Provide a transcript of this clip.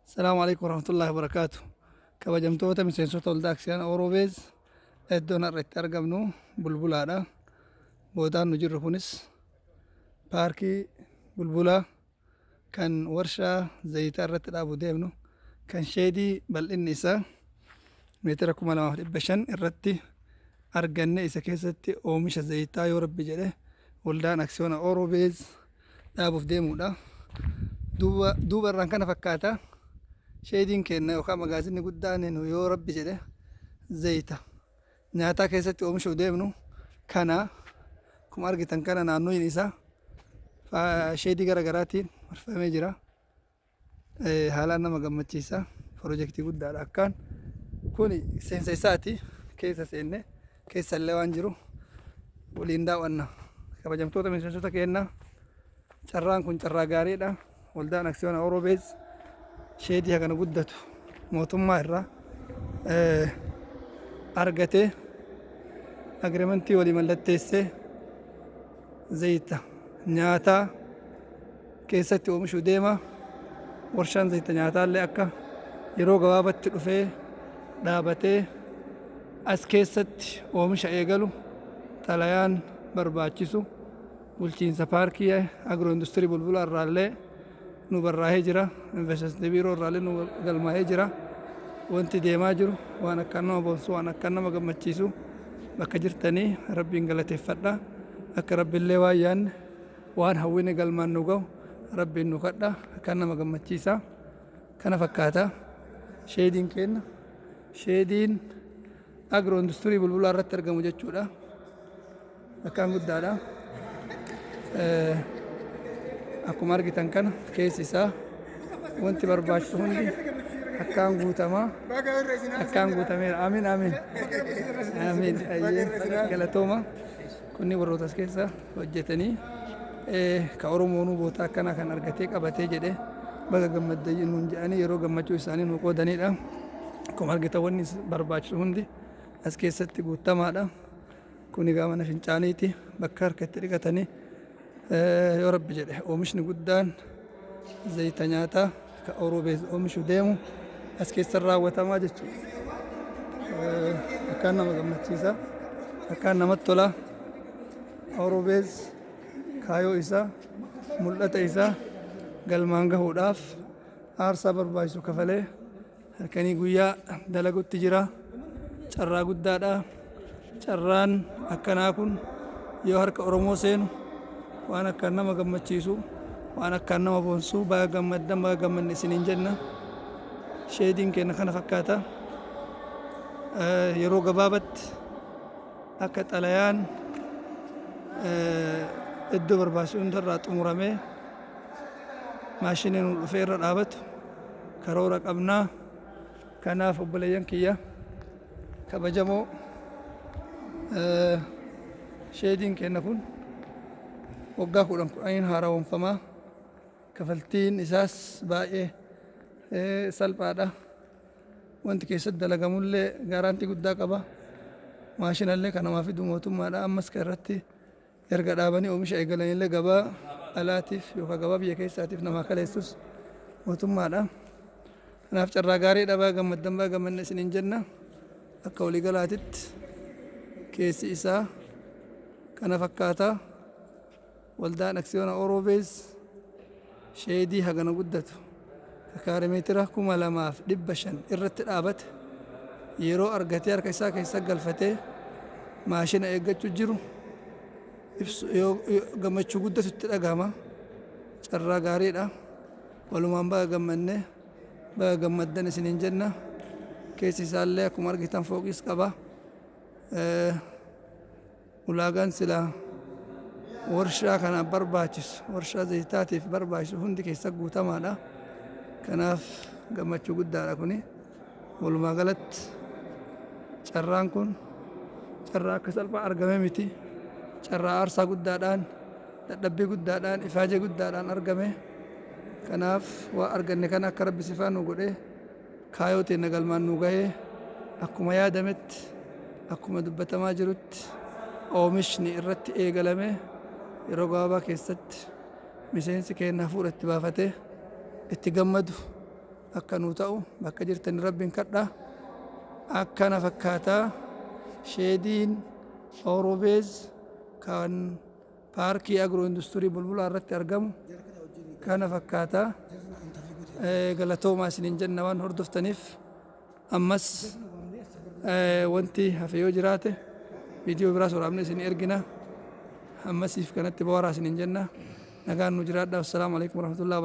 السلام عليكم ورحمة الله وبركاته. kabajamtoota miseensota waldaa aksiyaan Orobeez iddoon har'atti argamnu bulbulaadha. Boodaan nu jirru kunis paarkii bulbulaa kan warshaa zayitaa irratti dhaabu deemnu kan sheedii bal'inni isaa meetira 2500 irratti arganne isa keessatti oomisha zayitaa yoo rabbi jedhe waldaan aksiyoona Orobeez dhaabuuf deemudha. Duuba irraan kana fakkaata. sheediin kenna yookaan magaazinni guddaan yoo rabbi jedhe zayita nyaataa keessatti oomishuuf deemnu kana akkuma argitan kana naannoon isaa sheedii garaagaraatiin marfamee jira. Haalaan nama gammachiisa. Piroojeektii guddaadha. Akkaan kun seensa isaati. Keessa seenne keessallee waan jiru waliin daawwanna. Kabajamtoota miseensota keenyaa carraan kun carraa gaariidha. Waldaan aksiyoona Orobeez sheedii kana guddatu mootummaa irraa argatee agreementii walii mallatteessee zayita nyaataa keessatti oomishuu deema. Warshaan zayita nyaataallee akka yeroo gabaabatti dhufee dhaabatee as keessatti oomisha eegalu xalayaan barbaachisu bulchiinsa paarkii agiroo industirii bulbulaa irraallee nu barraa'ee jira. Investimentii biiroo irraallee nu galmaa'ee jira. Wanti deemaa jiru waan akka nama boonsu waan akka nama gammachiisu bakka jirtanii rabbiin galateeffadha. Akka rabbiillee waan yaanne waan hawwine galmaan nu ga'u rabbiin nu kadha. Akka nama gammachiisa. Kana fakkaata sheediin kenna. Sheediin agiroo industirii bulbulaa irratti argamu jechuudha. Akkaan guddaadha. Akkuma argitan kana keessi isaa wanti barbaachisu hundi akkaan guutameera. Amiin amiin amiin galatooma. Kunni warroota as keessa hojjetanii ka Oromoonuu boota akkanaa kan argatee qabatee jedhe baga gammadanii nuun jedhanii yeroo gammachuu isaanii nu qoodanidha. Akkuma argitan wanni barbaachisu hundi as keessatti guutamaadha. Kuni gaama fincaaniiti. Bakka harkatti dhiqatanii yoo rabbi jedhe oomishni guddaan zayita nyaataa ka Orobeez oomishuu deemu as keessa raawwatamaa jechuudha. Akkaan nama gammachiisa. Akkaan namatti tola. Orobeez kaayoo isaa mul'ata isaa galmaan gahuudhaaf aarsaa barbaachisu kafalee halkanii guyyaa dalagutti jira. Carraa guddaadha. Carraan akkanaa kun yoo harka Oromoo seenu waan akka nama gammachiisu waan akka nama boonsu baga gammaddan baga gammanne isiniin jenna. Sheediin kenna kana fakkaata. Yeroo gabaabatti akka xalayaan iddoo barbaachisu hundarraa xumuramee maashiniin dhufee irra dhaabatu karoora qabnaa. Kanaaf obboleeyyan kiyya kabajamoo sheediin kenna kun waggaa 10 haaromfamaa. Kafaltiin isaas baay'ee salphaadha. Wanti keessatti dalagamullee gaaraantii guddaa qaba. Maashinallee kanamaa fidu mootummaadha. Ammas kan irratti erga dhaabanii oomisha eegalanillee gabaa alaatiif yookaan gabaa biyya keessaatiif namaa kaleessus mootummaadha. Kanaaf carraa gaariidha. Baga gammaddan baga gammanne isiniin jenna. Akka waliigalaatitti keessi isaa kana fakkaata. Waldaan aksiyoona Orobeez sheedii hagana guddatu kaare meetira 2500 irratti dhaabate yeroo argatee harka isaa keessa galfatee maashina eeggachuu jiru ibsu gammachuu guddatu itti dhagahama. Carraa gaariidha. Walumaan baga gammanne baga gammaddan isiniin jenna. Keessi isaallee akkuma argitan fooqis qaba. Ulaagaan silaa warshaa kana barbaachisu warshaa zayitaatiif barbaachisu hundi keessa guutamaadha. Kanaaf gammachuu guddaadha kuni. Walumaa galatti carraan kun carraa akka salphaa argame miti. Carraa aarsaa guddaadhaan dadhabbii guddaadhaan ifaajee guddaadhaan argame. Kanaaf waa arganne kana akka rabbi sifaa nu godhee kaayoo teenya galmaan nu gahee akkuma yaadametti akkuma dubbatamaa jirutti oomishni irratti eegalame yeroo gabaabaa keessatti miseensi keenya fuudha itti baafatee itti gammadu akka nuu ta'u bakka jirtan rabbiin kadha akkana fakkaataa sheediin Orobeez kan paarkii agro industirii bulbulaa irratti argamu kana fakkaataa galatoomaa isiniin jenna waan hordoftaniif ammas wanti hafe yoo jiraate viidiyoo biraa soraamne isin ergina ammasiif kanatti booraa isiniin jenna nagaan nu jiraadha. Assalaamu alaikum warahmatullahi wabarakatuh.